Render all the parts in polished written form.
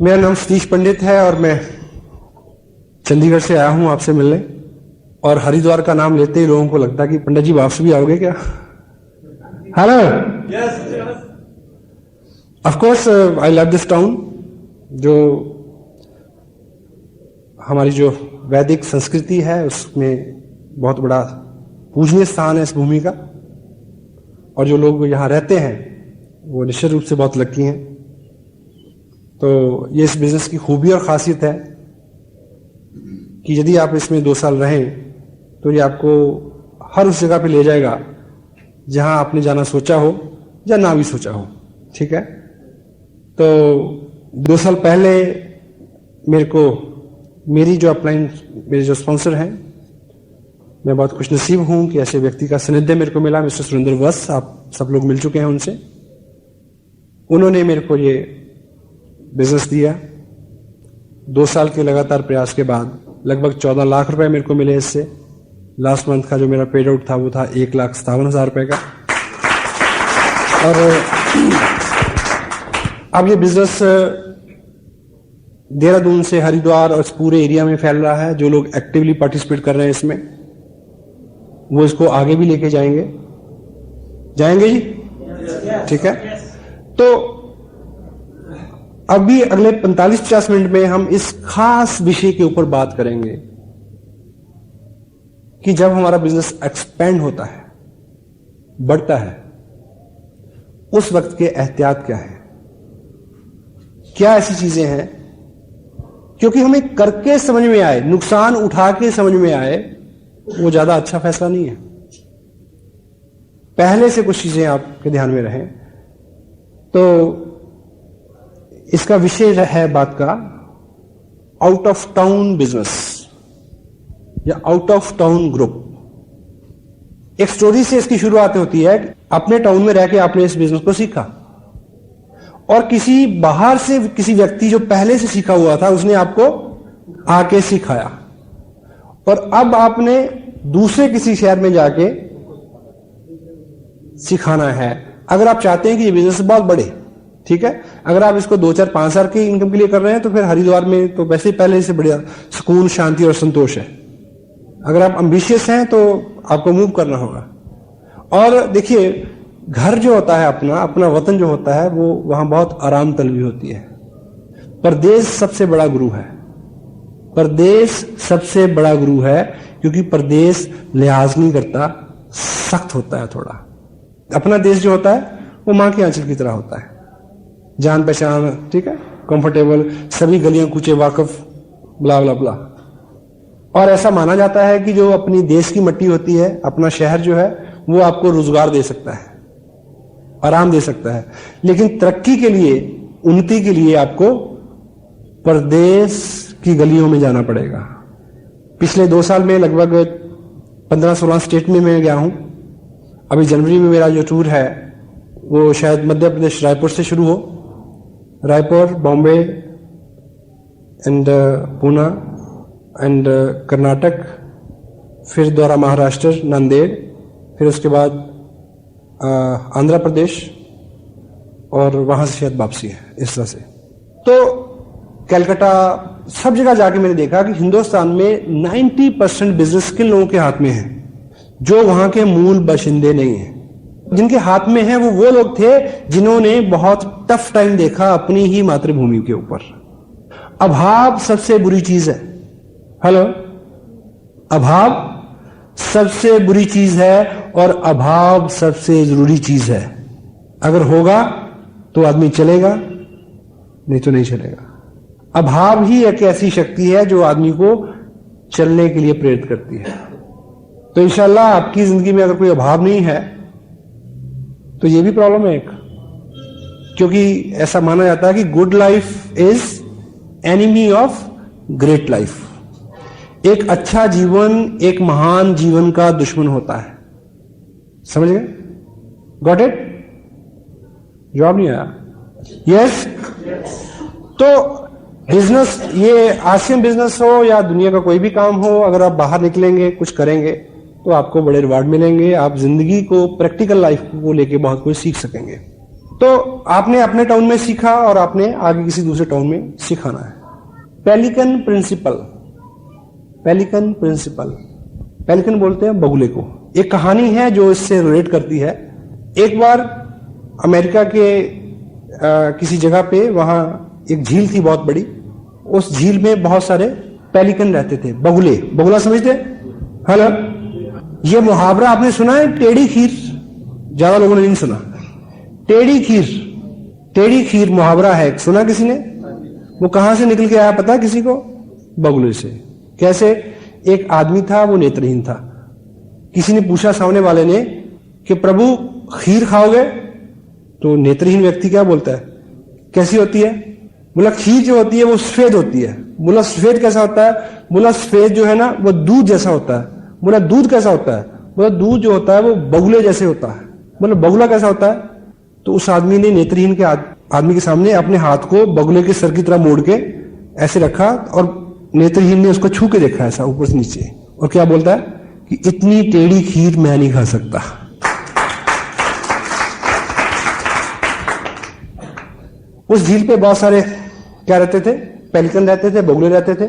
मेरा नाम सतीश पंडित है और मैं चंडीगढ़ से आया हूं आपसे मिलने। और हरिद्वार का नाम लेते ही लोगों को लगता है कि पंडित जी वापस भी आओगे क्या? Hello, of course I love this town. जो हमारी जो वैदिक संस्कृति है उसमें बहुत बड़ा पूजनीय स्थान है इस भूमि का, और जो लोग यहाँ रहते हैं वो निश्चित रूप से बहुत लकी हैं। तो ये इस बिजनेस की खूबी और खासियत है कि यदि आप इसमें 2 साल रहें तो ये आपको हर उस जगह पे ले जाएगा जहां आपने जाना सोचा हो या ना भी सोचा हो। ठीक है, तो 2 साल पहले मेरी जो अपलाइन, मेरे जो स्पॉन्सर हैं, मैं बहुत खुशनसीब हूं कि ऐसे व्यक्ति का सानिध्य मेरे को मिला। मिस्टर सुरेंद्र वत्स, आप सब लोग मिल चुके हैं उनसे। उन्होंने मेरे को ये बिजनेस दिया। 2 साल के लगातार प्रयास के बाद लगभग 14 लाख रुपए मेरे को मिले इससे। लास्ट मंथ का जो मेरा पेड आउट था वो था 1,57,000 रुपए का। और अब ये बिजनेस देहरादून से हरिद्वार और इस पूरे एरिया में फैल रहा है। जो लोग एक्टिवली पार्टिसिपेट कर रहे हैं इसमें, वो इसको आगे भी लेके जाएंगे जी। ठीक है, तो अभी अगले 45-50 मिनट में हम इस खास विषय के ऊपर बात करेंगे कि जब हमारा बिजनेस एक्सपेंड होता है, बढ़ता है, उस वक्त के एहतियात क्या है, क्या ऐसी चीजें हैं क्योंकि हमें करके समझ में आए, नुकसान उठा के समझ में आए, वो ज्यादा अच्छा फैसला नहीं है। पहले से कुछ चीजें आपके ध्यान में रहें। तो इसका विषय है बात का आउट ऑफ टाउन बिजनेस या आउट ऑफ टाउन ग्रुप। एक स्टोरी से इसकी शुरुआत होती है। अपने टाउन में रह के आपने इस बिजनेस को सीखा और किसी बाहर से किसी व्यक्ति जो पहले से सीखा हुआ था उसने आपको आके सिखाया, और अब आपने दूसरे किसी शहर में जाके सिखाना है। अगर आप चाहते हैं कि ये बिजनेस बहुत बढ़े, ठीक है, अगर आप इसको 2, 4, 5 हजार की इनकम के लिए कर रहे हैं तो फिर हरिद्वार में तो वैसे ही पहले से बढ़िया सुकून, शांति और संतोष है। अगर आप एम्बिशियस हैं तो आपको मूव करना होगा। और देखिए, घर जो होता है, अपना वतन जो होता है, वो वहां बहुत आराम तलबी होती है। परदेश सबसे बड़ा गुरु है। परदेश सबसे बड़ा गुरु है क्योंकि परदेश लिहाज नहीं करता, सख्त होता है थोड़ा। अपना देश जो होता है वो मां के आंचल की तरह होता है, जान पहचान, ठीक है, कंफर्टेबल, सभी गलियां कूचे वाकफ, ब्ला ब्ला ब्ला। और ऐसा माना जाता है कि जो अपनी देश की मिट्टी होती है, अपना शहर जो है, वो आपको रोजगार दे सकता है, आराम दे सकता है। लेकिन तरक्की के लिए, उन्नति के लिए आपको परदेश की गलियों में जाना पड़ेगा। पिछले 2 साल में लगभग 15-16 स्टेट में मैं गया हूं। अभी जनवरी में मेरा जो टूर है वो शायद मध्य प्रदेश रायपुर से शुरू हो, रायपुर, बॉम्बे एंड पूना एंड कर्नाटक, फिर द्वारा महाराष्ट्र, नांदेड़, फिर उसके बाद आंध्र प्रदेश, और वहां से शायद वापसी है, इस तरह से। तो कलकत्ता, सब जगह जाके मैंने देखा कि हिंदुस्तान में 90% बिजनेस किन लोगों के हाथ में है जो वहां के मूल बाशिंदे नहीं हैं। जिनके हाथ में है वो लोग थे जिन्होंने बहुत टफ टाइम देखा अपनी ही मातृभूमि के ऊपर। अभाव सबसे बुरी चीज है। हेलो, अभाव सबसे बुरी चीज है और अभाव सबसे जरूरी चीज है। अगर होगा तो आदमी चलेगा, नहीं तो नहीं चलेगा। अभाव ही एक ऐसी शक्ति है जो आदमी को चलने के लिए प्रेरित करती है। तो इंशाल्लाह आपकी जिंदगी में अगर कोई अभाव नहीं है तो ये भी प्रॉब्लम है एक, क्योंकि ऐसा माना जाता है कि good life is enemy of great life. एक अच्छा जीवन एक महान जीवन का दुश्मन होता है। समझ गए? Got it? जवाब नहीं आया? यस? तो बिजनेस, ये आसियन बिजनेस हो या दुनिया का कोई भी काम हो, अगर आप बाहर निकलेंगे, कुछ करेंगे तो आपको बड़े रिवार्ड मिलेंगे। आप जिंदगी को, प्रैक्टिकल लाइफ को लेके बहुत कुछ सीख सकेंगे। तो आपने अपने टाउन में सीखा और आपने आगे किसी दूसरे टाउन में सिखाना है। Pelican principal, pelican principal, pelican बोलते हैं बगुले को। एक कहानी है जो इससे रिलेट करती है। एक बार अमेरिका के किसी जगह पे वहां एक झील थी बहुत बड़ी। उस झील में बहुत सारे पेलिकन रहते थे, बगुले। बगुला समझते? हेलो, ये मुहावरा आपने सुना है, टेढ़ी खीर? ज्यादा लोगों ने नहीं सुना। टेढ़ी खीर, टेढ़ी खीर मुहावरा है, सुना किसी ने? वो कहां से निकल के आया पता किसी को? बगुले से। कैसे? एक आदमी था, वो नेत्रहीन था। किसी ने पूछा सामने वाले ने कि प्रभु खीर खाओगे? तो नेत्रहीन व्यक्ति क्या बोलता है, कैसी होती है? बोला खीर जो होती है वो सफेद होती है। बोला सफेद कैसा होता है? बोला सफेद जो है ना वो दूध जैसा होता है। बोला दूध कैसा होता है? बोला दूध जो होता है वो बगुले जैसे होता है। बोला बगुला कैसा होता है? तो उस आदमी ने नेत्रहीन के आदमी के सामने अपने हाथ को बगुले के सर की तरह मोड़ के ऐसे रखा और नेत्रहीन ने उसको छू के देखा ऐसा ऊपर से नीचे, और क्या बोलता है कि इतनी टेढ़ी खीर मैं नहीं खा सकता। उस झील पे बहुत सारे क्या रहते थे? पेलिकन रहते थे, बगुले रहते थे,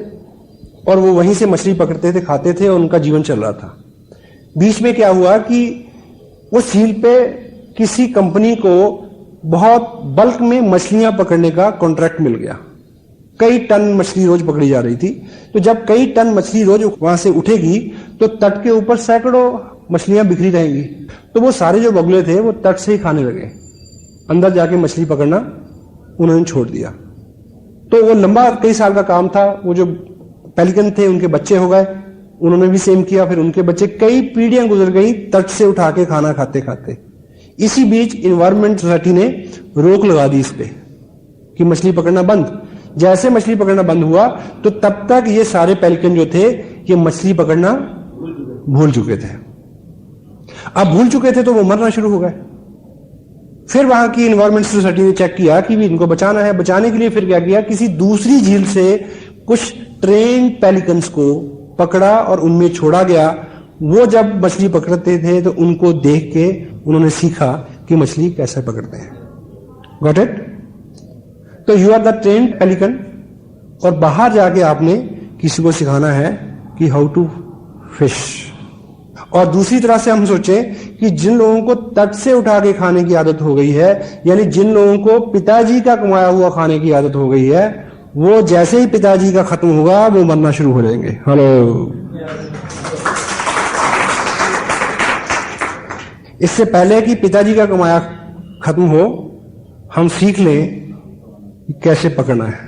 और वो वहीं से मछली पकड़ते थे, खाते थे, और उनका जीवन चल रहा था। बीच में क्या हुआ कि उस झील पे किसी कंपनी को बहुत बल्क में मछलियां पकड़ने का कॉन्ट्रैक्ट मिल गया। कई टन मछली रोज पकड़ी जा रही थी। तो जब कई टन मछली रोज वहां से उठेगी तो तट के ऊपर सैकड़ों मछलियां बिखरी रहेंगी। तो वो सारे जो बगुले थे वो तट से ही खाने लगे, अंदर जाके मछली पकड़ना उन्होंने छोड़ दिया। तो वो लंबा कई साल का काम था। वो जो पेलिकन थे उनके बच्चे हो गए, उन्होंने भी सेम किया, फिर उनके बच्चे, कई पीढ़ियां गुजर गई तट से उठा के खाना खाते खाते। इसी बीच इन्वायरमेंट सोसाइटी ने रोक लगा दी इस पे कि मछली पकड़ना बंद। जैसे मछली पकड़ना बंद हुआ तो तब तक ये सारे पेलिकन जो थे ये मछली पकड़ना भूल चुके थे। अब भूल चुके थे तो वो मरना शुरू हो गए। फिर वहां की इन्वायरमेंट सोसाइटी ने चेक किया कि भी इनको बचाना है। बचाने के लिए फिर क्या किया, किसी दूसरी झील से कुछ ट्रेन पेलिकन्स को पकड़ा और उनमें छोड़ा गया। वो जब मछली पकड़ते थे तो उनको देख के उन्होंने सीखा कि मछली कैसे पकड़ते हैं। Got it? तो you are the train pelican, और बाहर जाके आपने किसी को सिखाना है कि हाउ टू फिश। और दूसरी तरह से हम सोचें कि जिन लोगों को तट से उठा के खाने की आदत हो गई है, यानी जिन लोगों को पिताजी का कमाया हुआ खाने की आदत हो गई है, वो जैसे ही पिताजी का खत्म होगा वो मरना शुरू हो जाएंगे। हेलो, इससे पहले कि पिताजी का कमाया खत्म हो, हम सीख लें कि कैसे पकड़ना है।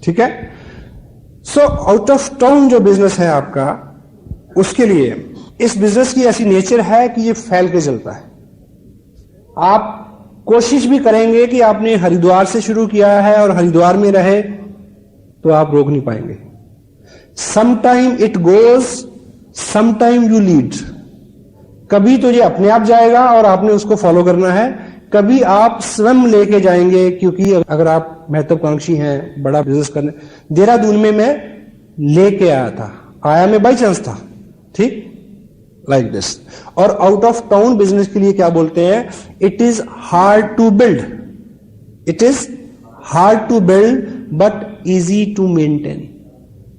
ठीक है? सो आउट ऑफ टाउन जो बिजनेस है आपका, उसके लिए इस बिजनेस की ऐसी नेचर है कि ये फैल के चलता है। आप कोशिश भी करेंगे कि आपने हरिद्वार से शुरू किया है और हरिद्वार में रहे, तो आप रोक नहीं पाएंगे। Sometime it goes, sometime you lead. कभी तो ये अपने आप जाएगा और आपने उसको फॉलो करना है, कभी आप स्वयं लेके जाएंगे। क्योंकि अगर आप महत्वाकांक्षी हैं बड़ा बिजनेस करने, देहरादून में मैं लेके आया था, आया मैं बाई चांस था, ठीक, लाइक दिस। और आउट ऑफ टाउन बिजनेस के लिए क्या बोलते हैं? It is hard to build, it is hard to build but easy to maintain.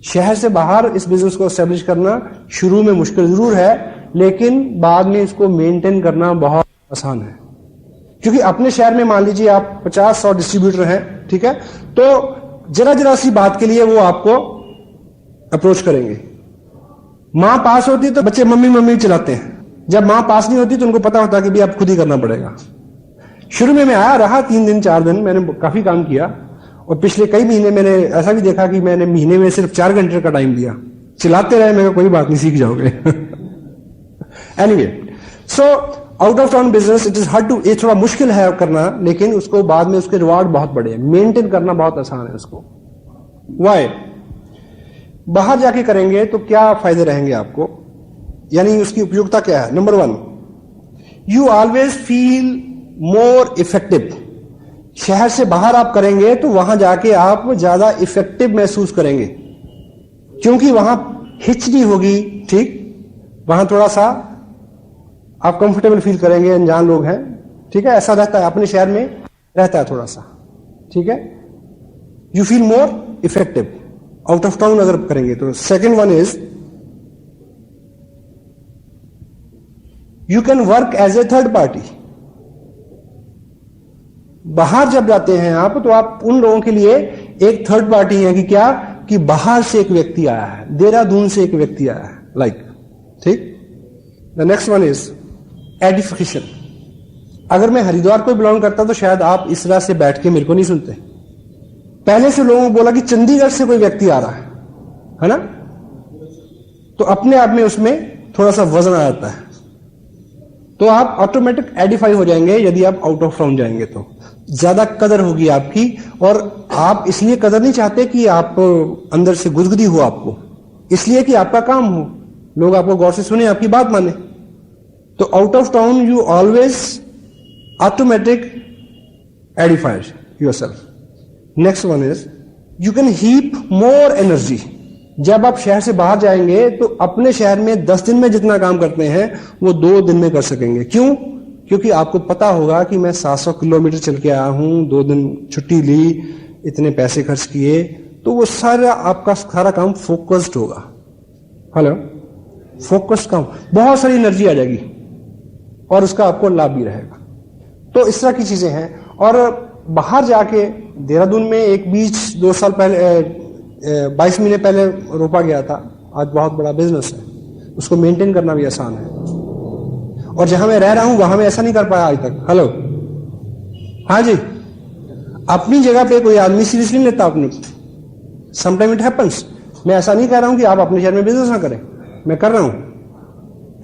शहर से बाहर इस बिजनेस को एस्टेब्लिश करना शुरू में मुश्किल जरूर है, लेकिन बाद में इसको मेंटेन करना बहुत आसान है। क्योंकि अपने शहर में मान लीजिए आप 50-100 डिस्ट्रीब्यूटर हैं, ठीक है, तो जरा जरा सी बात के लिए वो आपको अप्रोच करेंगे। मां पास होती तो बच्चे मम्मी मम्मी चलाते हैं, जब मां पास नहीं होती तो उनको पता होता कि भी आप खुद ही करना पड़ेगा। शुरू में मैं आया रहा 3 दिन 4 दिन, मैंने काफी काम किया, और पिछले कई महीने मैंने ऐसा भी देखा कि मैंने महीने में सिर्फ 4 घंटे का टाइम दिया, चिल्लाते रहे, मैं कोई बात नहीं, सीख जाओगे। Anyway, so out of town business it is hard to, ये थोड़ा मुश्किल है करना, लेकिन उसको बाद में उसके रिवार्ड बहुत बड़े हैं। मेंटेन करना बहुत आसान है उसको। वाई? बाहर जाके करेंगे तो क्या फायदे रहेंगे आपको, यानी उसकी उपयोगिता क्या है? Number 1, you always feel more effective. शहर से बाहर आप करेंगे तो वहां जाके आप ज्यादा इफेक्टिव महसूस करेंगे, क्योंकि वहां हिचकी होगी, ठीक, वहां थोड़ा सा आप कंफर्टेबल फील करेंगे, अनजान लोग हैं, ठीक है, ऐसा रहता है, अपने शहर में रहता है थोड़ा सा, ठीक है। You feel more effective out of town अगर करेंगे तो। Second one is you can work as a third party. बाहर जब जाते हैं आप, तो आप उन लोगों के लिए एक थर्ड पार्टी है कि क्या, कि बाहर से एक व्यक्ति आया है, देहरादून से एक व्यक्ति आया है, लाइक, ठीक। The next one is edification. अगर मैं हरिद्वार को बिलोंग करता तो शायद आप इस तरह से बैठ के मेरे को नहीं सुनते। पहले से लोगों को बोला कि चंडीगढ़ से कोई व्यक्ति आ रहा है ना, तो अपने आप में उसमें थोड़ा सा वजन आ जाता है, तो आप ऑटोमेटिक एडिफाई हो जाएंगे। यदि आप आउट ऑफ टाउन जाएंगे तो ज्यादा कदर होगी आपकी, और आप इसलिए कदर नहीं चाहते कि आप अंदर से गुदगुदी हो आपको, इसलिए कि आपका काम हो, लोग आपको गौर से सुने, आपकी बात माने। तो out of town you always automatic edified yourself. Next one is you can heap more energy. जब आप शहर से बाहर जाएंगे तो अपने शहर में 10 दिन में जितना काम करते हैं वो 2 दिन में कर सकेंगे। क्यों? क्योंकि आपको पता होगा कि मैं 700 किलोमीटर चल के आया हूं, 2 दिन छुट्टी ली, इतने पैसे खर्च किए, तो वो सारा आपका सारा काम फोकस्ड होगा। हेलो, फोकस्ड काम, बहुत सारी एनर्जी आ जाएगी और उसका आपको लाभ भी रहेगा। तो इस तरह की चीजें हैं। और बाहर जाके देहरादून में एक बीज 2 साल पहले 22 महीने पहले रोपा गया था, आज बहुत बड़ा बिजनेस है, उसको मेंटेन करना भी आसान है। और जहां मैं रह रहा हूं वहां मैं ऐसा नहीं कर पाया आज तक। हेलो, हाँ जी, अपनी जगह पे कोई आदमी सीरियसली नहीं लेता अपनी, समटाइम इट हैपेंस। मैं ऐसा नहीं कह रहा हूं कि आप अपने शहर में बिजनेस ना करें, मैं कर रहा हूं।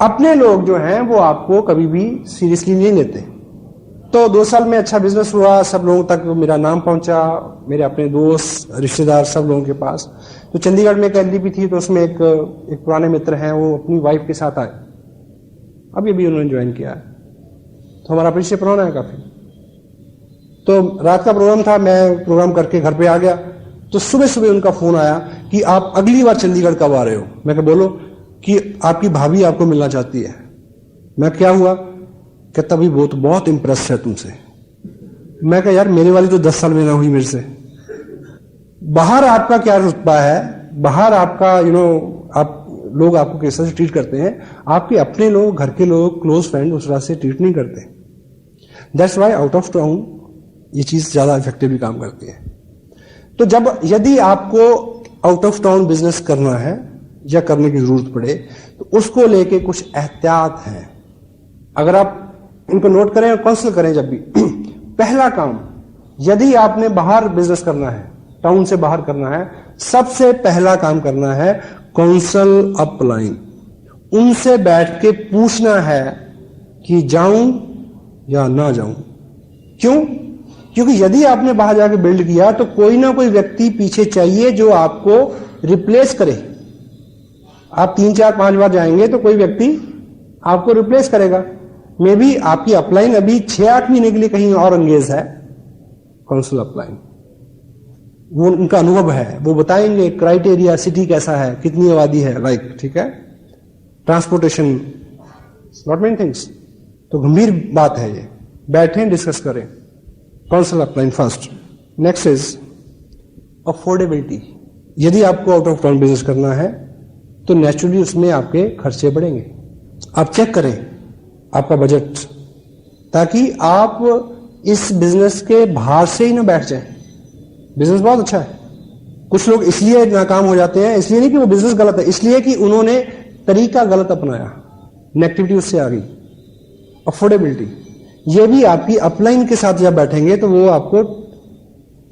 अपने लोग जो हैं वो आपको कभी भी सीरियसली नहीं लेते। तो 2 साल में अच्छा बिजनेस हुआ, सब लोगों तक मेरा नाम पहुंचा, मेरे अपने दोस्त रिश्तेदार सब लोगों के पास। तो चंडीगढ़ में एक एलडीपी थी, तो उसमें एक पुराने मित्र हैं, वो अपनी वाइफ के साथ आए, अभी अभी उन्होंने ज्वाइन किया है, तो हमारा परिचय पुराना है काफी। तो रात का प्रोग्राम था, मैं प्रोग्राम करके घर पे आ गया, तो सुबह सुबह उनका फोन आया कि आप अगली बार चंडीगढ़ कब आ रहे हो। मैं कहा बोलो, कि आपकी भाभी आपको मिलना चाहती है। मैं क्या हुआ? कहता भी वो तो बहुत इंप्रेस है तुमसे। मैं कहा यार मेरे वाली तो 10 साल में ना हुई मेरे से। बाहर आपका क्या रुतबा है, बाहर आपका आप लोग आपको किस तरह से ट्रीट करते हैं, आपके अपने लोग, घर के लोग, क्लोज फ्रेंड उस तरह से ट्रीट नहीं करते। That's why out of town ये चीज ज्यादा इफेक्टिवली काम करती है। तो यदि आपको आउट ऑफ टाउन बिजनेस करना है या करने की जरूरत पड़े, तो उसको लेके कुछ एहतियात हैं। अगर आप इनको नोट करें और काउंसिल करें जब भी। पहला काम, यदि आपने बाहर बिजनेस करना है, टाउन से बाहर करना है, सबसे पहला काम करना है काउंसिल अपलाइन। उनसे बैठ के पूछना है कि जाऊं या ना जाऊं। क्यों? क्योंकि यदि आपने बाहर जाके बिल्ड किया तो कोई ना कोई व्यक्ति पीछे चाहिए जो आपको रिप्लेस करे। आप 3, 4, 5 बार जाएंगे तो कोई व्यक्ति आपको रिप्लेस करेगा। मे बी आपकी अपलाइन अभी 6-8 महीने के लिए कहीं और एंगेज है, काउंसिल अपलाइन, वो उनका अनुभव है, वो बताएंगे क्राइटेरिया, सिटी कैसा है, कितनी आबादी है, लाइक, ठीक है, ट्रांसपोर्टेशन, नॉट मेनी थिंग्स। तो गंभीर बात है ये, बैठें डिस्कस करें। Council upline first. Next is affordability. यदि आपको आउट ऑफ टाउन बिजनेस करना है तो नेचुरली उसमें आपके खर्चे बढ़ेंगे। आप चेक करें आपका बजट, ताकि आप इस बिजनेस के बाहर से ही ना बैठ जाएं। बिजनेस बहुत अच्छा है, कुछ लोग इसलिए नाकाम हो जाते हैं, इसलिए नहीं कि वो बिजनेस गलत है, इसलिए कि उन्होंने तरीका गलत अपनाया, नेगेटिविटी उससे आ गई। अफोर्डेबिलिटी, ये भी आपकी अपलाइन के साथ जब बैठेंगे तो वो आपको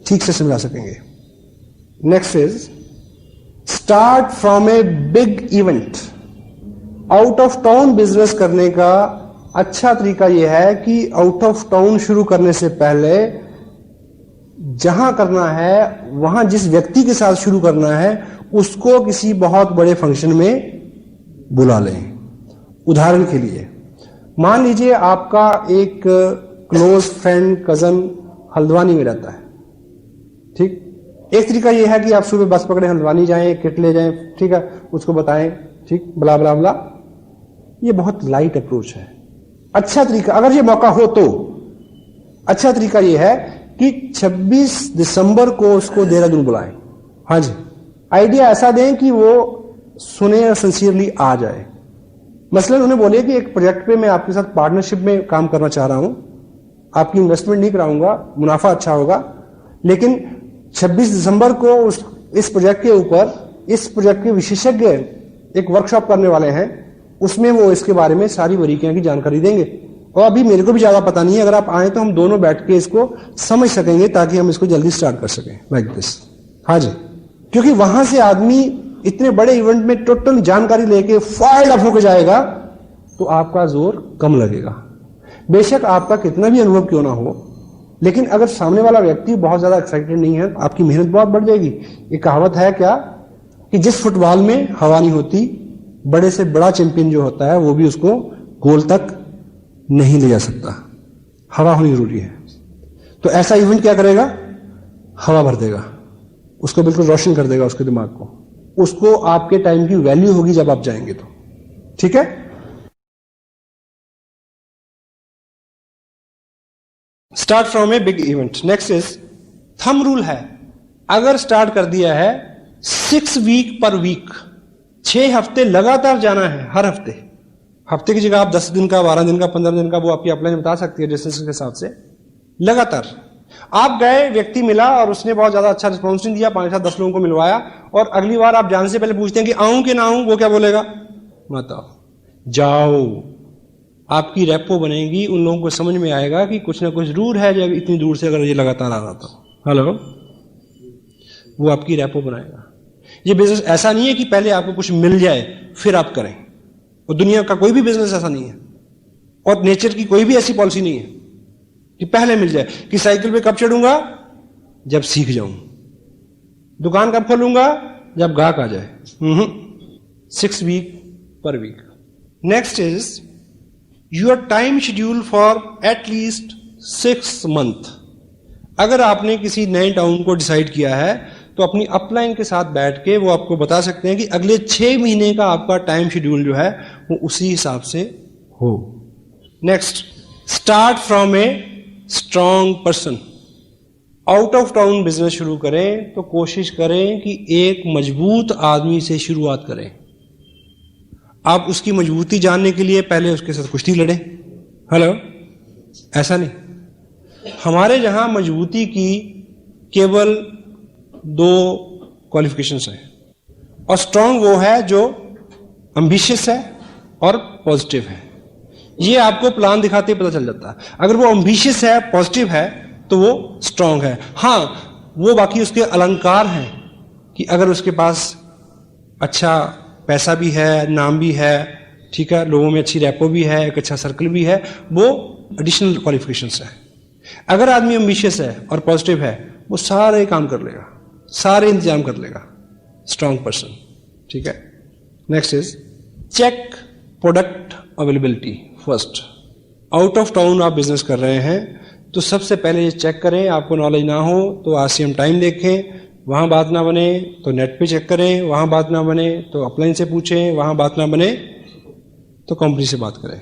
ठीक से समझा सकेंगे। Next is start from a big event. Out of town business करने का अच्छा तरीका यह है कि आउट ऑफ टाउन शुरू करने से पहले जहां करना है, वहां जिस व्यक्ति के साथ शुरू करना है, उसको किसी बहुत बड़े फंक्शन में बुला लें। उदाहरण के लिए मान लीजिए आपका एक क्लोज फ्रेंड, कजन हल्द्वानी में रहता है, ठीक। एक तरीका यह है कि आप सुबह बस पकड़े, हल्द्वानी जाएं, किट ले जाएं, ठीक है, उसको बताएं, ठीक, बला बला बला। ये बहुत लाइट अप्रोच है। अच्छा तरीका, अगर ये मौका हो तो अच्छा तरीका यह है कि 26 दिसंबर को उसको देहरादून बुलाएं। हाँ जी, आइडिया ऐसा दें कि वो सुने और सिंसियरली आ जाए। मसलन उन्हें बोलिए कि एक प्रोजेक्ट पे मैं आपके साथ पार्टनरशिप में काम करना चाह रहा हूं, आपकी इन्वेस्टमेंट नहीं कराऊंगा, मुनाफा अच्छा होगा, लेकिन 26 दिसंबर को इस प्रोजेक्ट के ऊपर इस प्रोजेक्ट के विशेषज्ञ एक वर्कशॉप करने वाले हैं, उसमें वो इसके बारे में सारी बारीकियां की जानकारी देंगे। और अभी मेरे को भी ज्यादा पता नहीं है, अगर आप आए तो हम दोनों बैठ के इसको समझ सकेंगे ताकि हम इसको जल्दी स्टार्ट कर सकें, लाइक दिस। हाँ जी, क्योंकि वहां से आदमी इतने बड़े इवेंट में टोटल जानकारी लेके फाइल्ड अप होकर जाएगा तो आपका जोर कम लगेगा। बेशक आपका कितना भी अनुभव क्यों ना हो, लेकिन अगर सामने वाला व्यक्ति बहुत ज्यादा एक्साइटेड नहीं है, आपकी मेहनत बहुत बढ़ जाएगी। एक कहावत है क्या कि जिस फुटबॉल में हवा नहीं होती, बड़े से बड़ा चैंपियन जो होता है वो भी उसको गोल तक नहीं ले जा सकता। हवा होनी जरूरी है। तो ऐसा इवेंट क्या करेगा, हवा भर देगा, उसको बिल्कुल रोशन कर देगा, उसके दिमाग को। उसको आपके टाइम की वैल्यू होगी जब आप जाएंगे तो। ठीक है, start from a big event. Next is thumb rule है, अगर स्टार्ट कर दिया है 6 वीक पर वीक, 6 हफ्ते लगातार जाना है। हर हफ्ते, हफ्ते की जगह आप 10 दिन का, 12 दिन का, 15 दिन का, वो आपकी अपलाइन बता सकती है डिस्टेंस के हिसाब से। लगातार आप गए, व्यक्ति मिला और उसने बहुत ज्यादा अच्छा रिस्पॉन्स नहीं दिया, 5-7-10 लोगों को मिलवाया, और अगली बार आप जाने से पहले पूछते हैं कि आऊं कि ना आऊं, वो क्या बोलेगा, मत आओ, जाओ। आपकी रेपो बनेगी, उन लोगों को समझ में आएगा कि कुछ ना कुछ जरूर है जब इतनी दूर से अगर ये लगातार आ रहा था। हेलो, वो आपकी रेपो बनाएगा। ये बिजनेस ऐसा नहीं है कि पहले आपको कुछ मिल जाए फिर आप करें, और दुनिया का कोई भी बिजनेस ऐसा नहीं है, और नेचर की कोई भी ऐसी पॉलिसी नहीं है कि पहले मिल जाए। कि साइकिल पे कब चढ़ूंगा, जब सीख जाऊं। दुकान कब खोलूंगा, जब गाहक आ जाए। 6 वीक पर week. Next is your time schedule for at least 6 month. अगर आपने किसी नए टाउन को डिसाइड किया है तो अपनी अपलाइन के साथ बैठ के वो आपको बता सकते हैं कि अगले 6 महीने का आपका टाइम शेड्यूल जो है वो उसी हिसाब से हो। Next, start from a strong person. Out of town business शुरू करें तो कोशिश करें कि एक मजबूत आदमी से शुरुआत करें। आप उसकी मजबूती जानने के लिए पहले उसके साथ कुश्ती लड़ें। हेलो, ऐसा नहीं। हमारे यहां मजबूती की केवल 2 क्वालिफिकेशंस हैं, और स्ट्रांग वो है जो एम्बिशियस है और पॉजिटिव है। ये आपको प्लान दिखाते ही पता चल जाता है। अगर वो एम्बिशियस है, पॉजिटिव है, तो वो स्ट्रांग है। हां, वो बाकी उसके अलंकार हैं कि अगर उसके पास अच्छा पैसा भी है, नाम भी है, ठीक है, लोगों में अच्छी रैपो भी है, एक अच्छा सर्कल भी है, वो एडिशनल क्वालिफिकेशंस है। अगर आदमी एम्बिशियस है और पॉजिटिव है, वो सारे काम कर लेगा, सारे इंतजाम कर लेगा। स्ट्रांग पर्सन, ठीक है। Next is check product availability first. Out of town आप बिजनेस कर रहे हैं तो सबसे पहले ये चेक करें, आपको नॉलेज ना हो तो आरसीएम टाइम देखें, वहां बात ना बने तो नेट पे चेक करें, वहां बात ना बने तो अपलाइन से पूछें, वहां बात ना बने तो कंपनी से बात करें।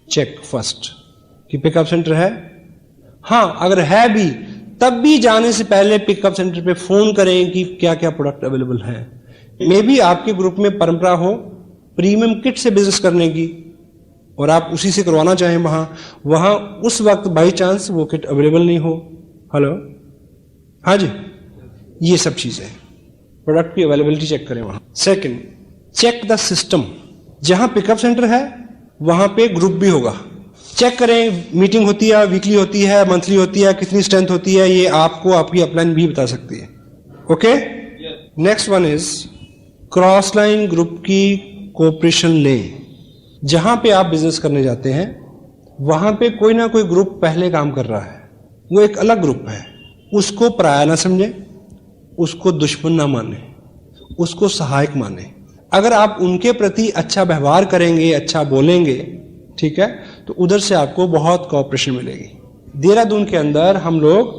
चेक फर्स्ट कि पिकअप सेंटर है। हां, अगर है भी तब भी जाने से पहले पिकअप सेंटर पे फोन करें कि क्या क्या प्रोडक्ट अवेलेबल है। मे बी आपके ग्रुप में परंपरा हो प्रीमियम किट से बिजनेस करने की और आप उसी से करवाना चाहें, वहां उस वक्त बाई चांस वो किट अवेलेबल नहीं हो। हेलो, हाँ जी, ये सब चीजें प्रोडक्ट की अवेलेबिलिटी चेक करें वहां। Second, check the system. जहां पिकअप सेंटर है वहां पे ग्रुप भी होगा, चेक करें। मीटिंग होती है, वीकली होती है, मंथली होती है, कितनी स्ट्रेंथ होती है, ये आपको आपकी अपलाइन भी बता सकती है। Okay, next one is cross line group की कोऑपरेशन लें। जहां पे आप बिजनेस करने जाते हैं वहां पे कोई ना कोई ग्रुप पहले काम कर रहा है, वो एक अलग ग्रुप है, उसको पराया ना समझे, उसको दुश्मन ना माने, उसको सहायक माने। अगर आप उनके प्रति अच्छा व्यवहार करेंगे, अच्छा बोलेंगे, ठीक है, तो उधर से आपको बहुत कोऑपरेशन मिलेगी। देहरादून के अंदर हम लोग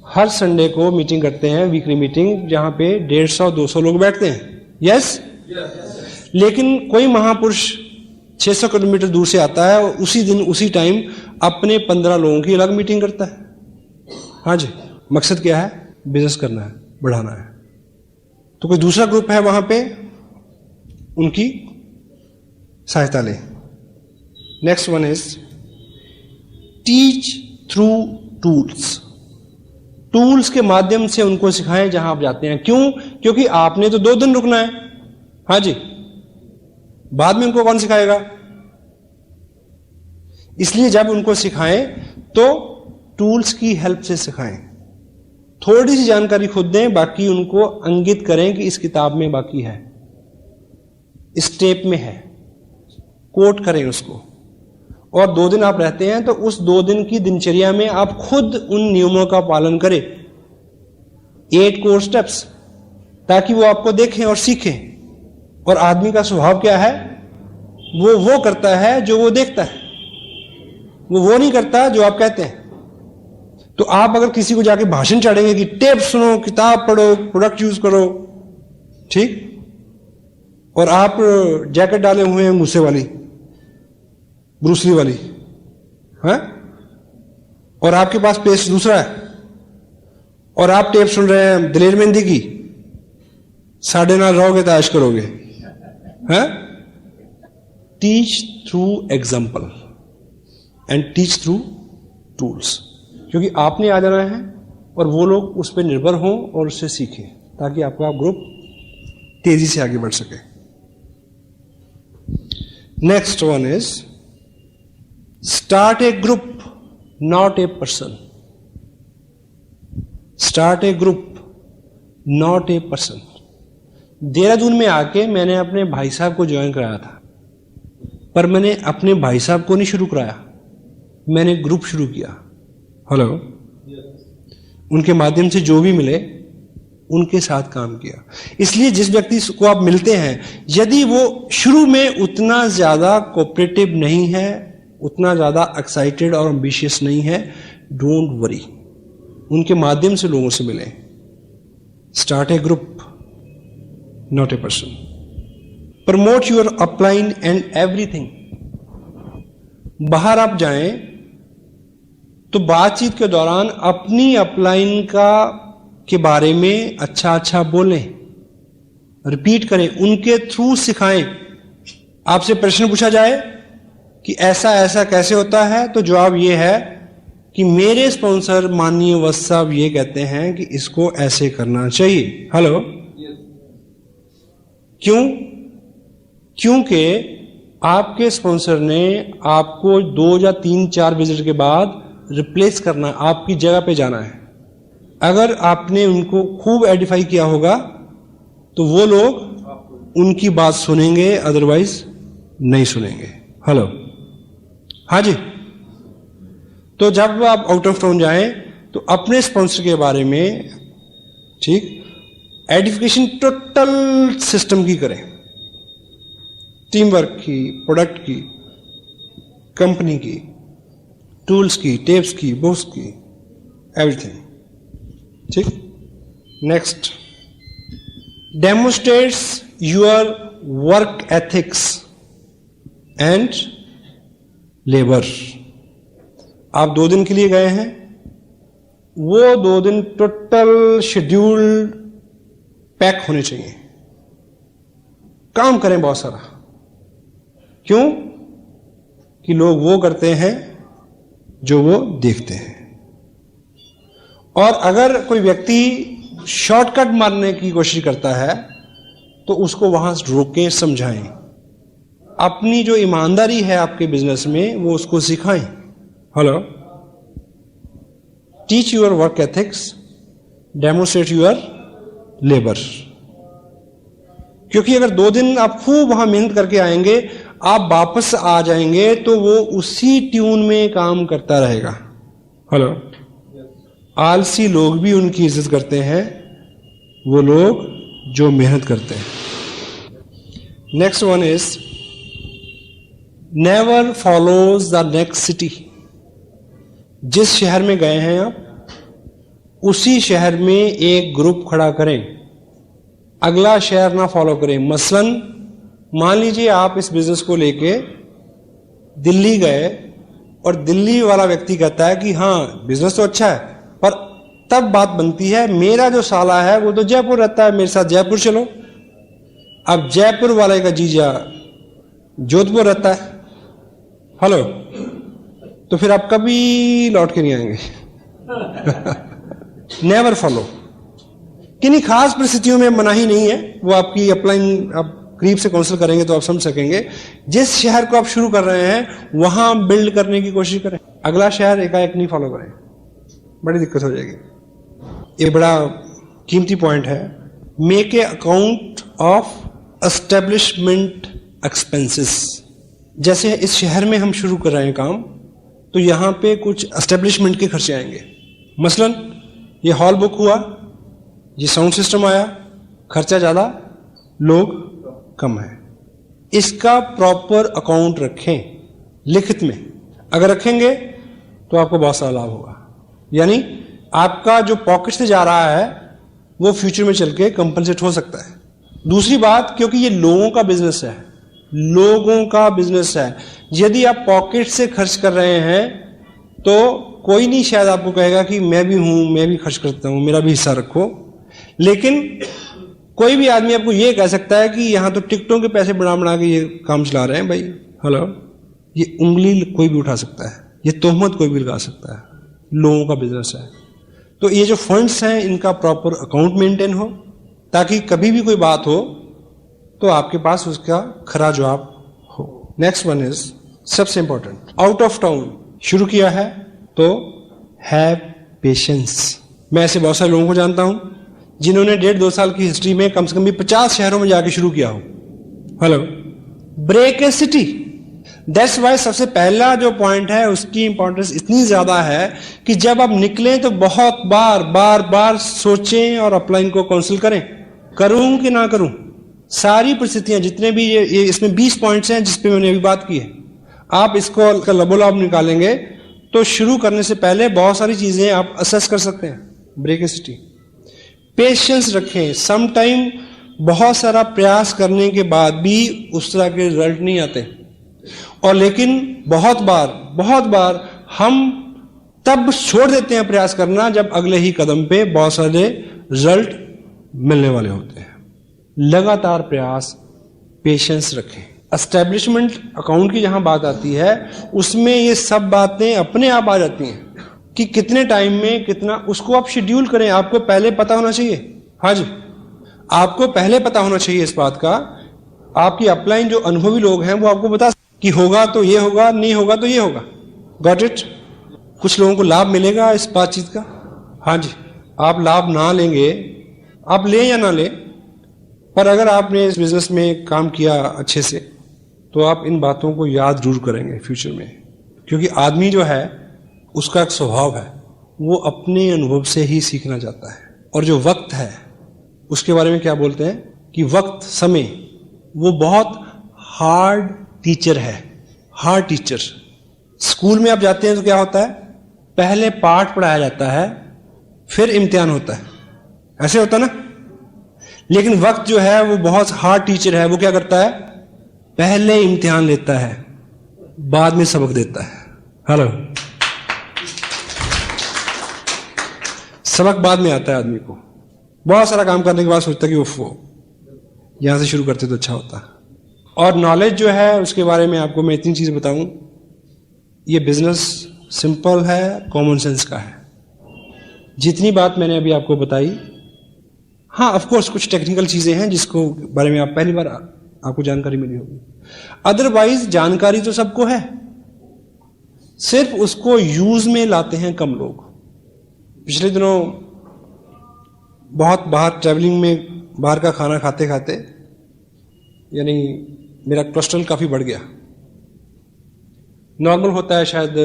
हर संडे को मीटिंग करते हैं, वीकली मीटिंग, जहां पे 150-200 लोग बैठते हैं। यस, लेकिन कोई महापुरुष 600 किलोमीटर दूर से आता है और उसी दिन उसी टाइम अपने 15 लोगों की अलग मीटिंग करता है। हाँ जी, मकसद क्या है? बिजनेस करना है, बढ़ाना है। तो कोई दूसरा ग्रुप है वहां पे, उनकी सहायता लें। Next one is teach through tools. Tools के माध्यम से उनको सिखाएं जहां आप जाते हैं। क्यों? क्योंकि आपने तो 2 दिन रुकना है। हाँ जी, बाद में उनको कौन सिखाएगा? इसलिए जब उनको सिखाएं तो टूल्स की हेल्प से सिखाएं। थोड़ी सी जानकारी खुद दें, बाकी उनको अंकित करें कि इस किताब में बाकी है, इस टेप में है, कोट करें उसको। और 2 दिन आप रहते हैं तो उस 2 दिन की दिनचर्या में आप खुद उन नियमों का पालन करें, 8 कोर स्टेप्स, ताकि वो आपको देखें और सीखें। और आदमी का स्वभाव क्या है? वो करता है जो वो देखता है, वो नहीं करता जो आप कहते हैं। तो आप अगर किसी को जाके भाषण चढ़ेंगे कि टेप सुनो, किताब पढ़ो, प्रोडक्ट यूज करो, ठीक, और आप जैकेट डाले हुए हैं मूसे वाली, ब्रूसली वाली, हैं, और आपके पास पेस्ट दूसरा है, और आप टेप सुन रहे हैं दिलेर मेहंदी की, साढ़े नाल रहोगे तो ऐश करोगे। हैं? Teach through example and teach through tools, क्योंकि आपने आ जाना है और वो लोग उस पर निर्भर हों और उससे सीखें, ताकि आपका ग्रुप तेजी से आगे बढ़ सके। Next one is start A group, not a person. Start A group, not a person. Dehradun में आके मैंने अपने भाई साहब को ज्वाइन कराया था, पर मैंने अपने भाई साहब को नहीं शुरू कराया, मैंने ग्रुप शुरू किया। हेलो, उनके माध्यम से जो भी मिले उनके साथ काम किया। इसलिए जिस व्यक्ति को आप मिलते हैं, यदि वो शुरू में उतना ज्यादा कोऑपरेटिव नहीं है, उतना ज्यादा एक्साइटेड और एम्बिशियस नहीं है, डोंट वरी, उनके माध्यम से लोगों से मिले। Start A group, not a person. Promote your upline and everything. बाहर आप जाएं तो बातचीत के दौरान अपनी अपलाइन के बारे में अच्छा बोलें, रिपीट करें, उनके थ्रू सिखाएं। आपसे प्रश्न पूछा जाए कि ऐसा ऐसा कैसे होता है, तो जवाब यह है कि मेरे स्पॉन्सर माननीय वत्स साहब ये कहते हैं कि इसको ऐसे करना चाहिए। हेलो, क्यों? क्योंकि आपके स्पॉन्सर ने आपको 2 या 3-4 विजिट के बाद रिप्लेस करना, आपकी जगह पे जाना है। अगर आपने उनको खूब एडिफाई किया होगा तो वो लोग उनकी बात सुनेंगे, अदरवाइज नहीं सुनेंगे। हेलो, हाँ जी। तो जब आप आउट ऑफ टाउन जाएं तो अपने स्पॉन्सर के बारे में, ठीक, एडिफिकेशन टोटल सिस्टम की करें, टीम वर्क की, प्रोडक्ट की, कंपनी की, टूल्स की, टेप्स की, बुक्स की, एवरीथिंग, ठीक। Next, demonstrates your work ethics and labour. आप 2 दिन के लिए गए हैं, वो 2 दिन टोटल शेड्यूल्ड पैक होने चाहिए, काम करें बहुत सारा। क्यों? कि लोग वो करते हैं जो वो देखते हैं। और अगर कोई व्यक्ति शॉर्टकट मारने की कोशिश करता है तो उसको वहां रोकें, समझाएं। अपनी जो ईमानदारी है आपके बिजनेस में वो उसको सिखाएं। Hello, teach your work ethics, demonstrate your labour. क्योंकि अगर 2 दिन आप खूब वहां मेहनत करके आएंगे, आप वापस आ जाएंगे तो वो उसी ट्यून में काम करता रहेगा। हेलो, आलसी लोग भी उनकी इज्जत करते हैं, वो लोग जो मेहनत करते हैं। Next one is never follows the next city. जिस शहर में गए हैं आप, उसी शहर में एक ग्रुप खड़ा करें, अगला शहर ना फॉलो करें। मसलन मान लीजिए आप इस बिजनेस को लेके दिल्ली गए और दिल्ली वाला व्यक्ति कहता है कि हाँ बिजनेस तो अच्छा है, पर तब बात बनती है मेरा जो साला है वो तो जयपुर रहता है, मेरे साथ जयपुर चलो। अब जयपुर वाले का जीजा जोधपुर रहता है, हेलो, तो फिर आप कभी लौट के नहीं आएंगे। Never follow. किन्हीं खास परिस्थितियों में मनाही नहीं है, वो आपकी अपलाइन आप करीब से काउंसिल करेंगे तो आप समझ सकेंगे। जिस शहर को आप शुरू कर रहे हैं वहां बिल्ड करने की कोशिश करें, अगला शहर एकाएक नहीं फॉलो करें, बड़ी दिक्कत हो जाएगी। ये बड़ा कीमती पॉइंट है। Make a account of establishment expenses. जैसे इस शहर में हम शुरू कर रहे हैं काम, तो यहां पे कुछ एस्टेब्लिशमेंट के खर्चे आएंगे। मसलन ये हॉल बुक हुआ, ये साउंड सिस्टम आया, खर्चा ज्यादा, लोग कम है। इसका प्रॉपर अकाउंट रखें लिखित में। अगर रखेंगे तो आपको बहुत सारा लाभ होगा। यानी आपका जो पॉकेट से जा रहा है वो फ्यूचर में चल के कंपनसेट हो सकता है। दूसरी बात, क्योंकि ये लोगों का बिजनेस है, लोगों का बिजनेस है, यदि आप पॉकेट से खर्च कर रहे हैं तो कोई नहीं शायद आपको कहेगा कि मैं भी हूं, मैं भी खर्च करता हूं, मेरा भी हिस्सा रखो। लेकिन कोई भी आदमी आपको यह कह सकता है कि यहां तो टिकटों के पैसे बना बना के ये काम चला रहे हैं भाई, हेलो, ये उंगली कोई भी उठा सकता है, ये तोहमत कोई भी लगा सकता है, लोगों का बिजनेस है। तो ये जो फंड्स हैं इनका प्रॉपर अकाउंट मेंटेन हो, ताकि कभी भी कोई बात हो तो आपके पास उसका खरा जवाब हो। नेक्स्ट वन इज सबसे इंपॉर्टेंट, आउट ऑफ टाउन शुरू किया है तो हैव पेशेंस। मैं ऐसे बहुत सारे लोगों को जानता हूं जिन्होंने 1.5-2 साल की हिस्ट्री में कम से कम भी 50 शहरों में जाके शुरू किया हो। Hello, break a city. That's why सबसे पहला जो पॉइंट है उसकी इंपॉर्टेंस इतनी ज्यादा है कि जब आप निकलें तो बहुत बार बार बार सोचें और अपलाइन को काउंसिल करें, करूं कि ना करूं। सारी परिस्थितियां जितने भी ये इसमें 20 पॉइंट्स हैं जिस पे मैंने अभी बात की है, आप इसको लबोलाब निकालेंगे तो शुरू करने से पहले बहुत सारी चीजें आप असेस कर सकते हैं। ब्रेक ए सिटी, पेशेंस रखें। सम टाइम बहुत सारा प्रयास करने के बाद भी उस तरह के रिजल्ट नहीं आते, और लेकिन बहुत बार हम तब छोड़ देते हैं प्रयास करना जब अगले ही कदम पे बहुत सारे रिजल्ट मिलने वाले होते हैं। लगातार प्रयास, पेशेंस रखें। एस्टेब्लिशमेंट अकाउंट की जहां बात आती है उसमें ये सब बातें अपने आप आ जाती हैं कि कितने टाइम में कितना, उसको आप शेड्यूल करें। आपको पहले पता होना चाहिए, हाँ जी, आपको पहले पता होना चाहिए इस बात का। आपकी अपलाइन जो अनुभवी लोग हैं वो आपको बता कि होगा तो ये होगा, नहीं होगा तो ये होगा। Got it? कुछ लोगों को लाभ मिलेगा इस बातचीत का, हाँ जी। आप लाभ ना लेंगे, आप लें या ना लें, पर अगर आपने इस बिजनेस में काम किया अच्छे से तो आप इन बातों को याद जरूर करेंगे फ्यूचर में। क्योंकि आदमी जो है उसका एक स्वभाव है, वो अपने अनुभव से ही सीखना चाहता है। और जो वक्त है उसके बारे में क्या बोलते हैं कि वक्त, समय, वो बहुत हार्ड टीचर है, हार्ड टीचर। स्कूल में आप जाते हैं तो क्या होता है, पहले पाठ पढ़ाया जाता है फिर इम्तिहान होता है, ऐसे होता ना। लेकिन वक्त जो है वो बहुत हार्ड टीचर है। वो क्या करता है, पहले इम्तिहान लेता है, बाद में सबक देता है। हेलो, सबक बाद में आता है आदमी को। बहुत सारा काम करने के बाद सोचता है कि उफ, यहां से शुरू करते तो अच्छा होता। और नॉलेज जो है उसके बारे में आपको मैं इतनी चीज बताऊं, ये बिजनेस सिंपल है, कॉमन सेंस का है। जितनी बात मैंने अभी आपको बताई, हाँ ऑफ कोर्स कुछ टेक्निकल चीजें हैं जिसको बारे में आप पहली बार आपको जानकारी मिली होगी, अदरवाइज जानकारी तो सबको है, सिर्फ उसको यूज में लाते हैं कम लोग। पिछले दिनों बहुत बाहर ट्रैवलिंग में बाहर का खाना खाते खाते यानी मेरा कोलेस्ट्रॉल काफी बढ़ गया। नॉर्मल होता है शायद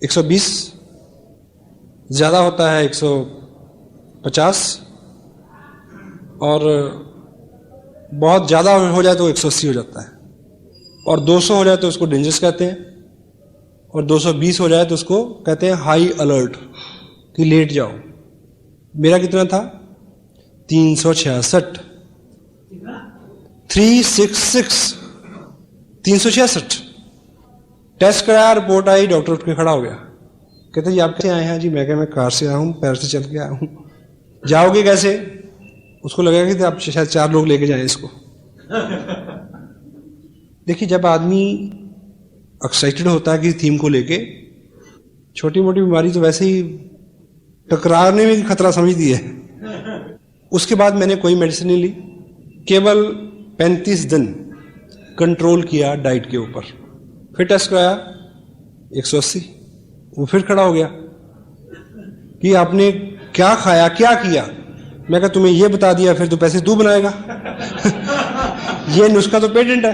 120, ज्यादा होता है 150, और बहुत ज्यादा हो जाए तो 180 हो जाता है, और 200 हो जाए तो उसको डेंजरस कहते हैं, और 220 हो जाए तो उसको कहते हैं हाई अलर्ट कि लेट जाओ। मेरा कितना था, 366, 366, टेस्ट कराया, रिपोर्ट आई, डॉक्टर उठ के खड़ा हो गया, कहते जी आप कैसे आए हैं? जी मैं कार से आया हूँ, पैर से चल के आया हूँ। जाओगे कैसे? उसको लगेगा कि आप शायद 4 लोग लेके जाएं इसको। देखिए, जब आदमी एक्साइटेड होता है कि थीम को लेके, छोटी मोटी बीमारी तो वैसे ही टकराने में खतरा समझती है। उसके बाद मैंने कोई मेडिसिन नहीं ली, केवल 35 दिन कंट्रोल किया डाइट के ऊपर। फिर टेस्ट कराया 180, वो फिर खड़ा हो गया कि आपने क्या खाया, क्या किया? मैं कहा तुम्हें ये बता दिया, फिर तो पैसे तू बनाएगा। ये नुस्खा तो पेटेंट है,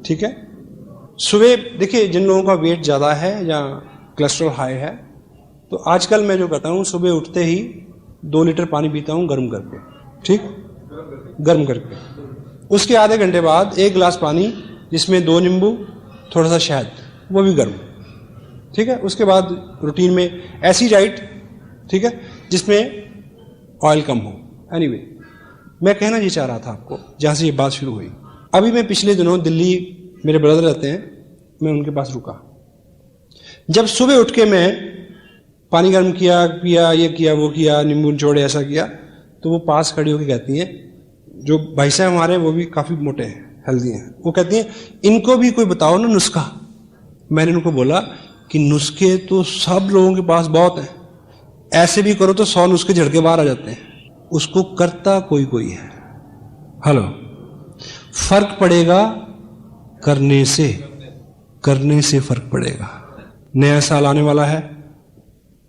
ठीक है। सुबह देखिए, जिन लोगों का वेट ज्यादा है या कोलेस्ट्रॉल हाई है, तो आजकल मैं जो करता हूं, सुबह उठते ही 2 लीटर पानी पीता हूं गर्म करके, ठीक, गर्म करके। उसके आधे घंटे बाद 1 गिलास पानी जिसमें 2 नींबू, थोड़ा सा शहद, वो भी गर्म, ठीक है। उसके बाद रूटीन में ऐसी डाइट, ठीक है, जिसमें ऑयल कम हो। एनीवे, मैं कहना ये चाह रहा था आपको, जहां से ये बात शुरू हुई। अभी मैं पिछले दिनों दिल्ली, मेरे ब्रदर रहते हैं, मैं उनके पास रुका। जब सुबह उठ के मैं पानी गर्म किया, पिया, ये किया, वो किया, नींबू निचोड़े, ऐसा किया, तो वो पास खड़ी होकर कहती हैं, जो भाई साहब हमारे, वो भी काफी मोटे हैं, हेल्दी हैं, वो कहती हैं इनको भी कोई बताओ ना नुस्खा। मैंने उनको बोला कि नुस्खे तो सब लोगों के पास बहुत हैं, ऐसे भी करो तो 100 नुस्खे झड़के बाहर आ जाते हैं, उसको करता कोई कोई है। हेलो, फर्क पड़ेगा करने से फर्क पड़ेगा। नया साल आने वाला है,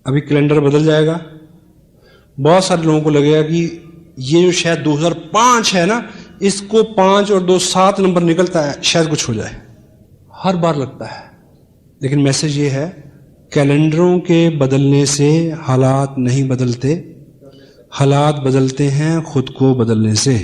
अभी कैलेंडर बदल जाएगा। बहुत सारे लोगों को लगेगा कि ये जो शायद 2005 है ना, इसको 5 और 2 7 नंबर निकलता है, शायद कुछ हो जाए। हर बार लगता है, लेकिन मैसेज ये है, कैलेंडरों के बदलने से हालात नहीं बदलते, हालात बदलते हैं खुद को बदलने से।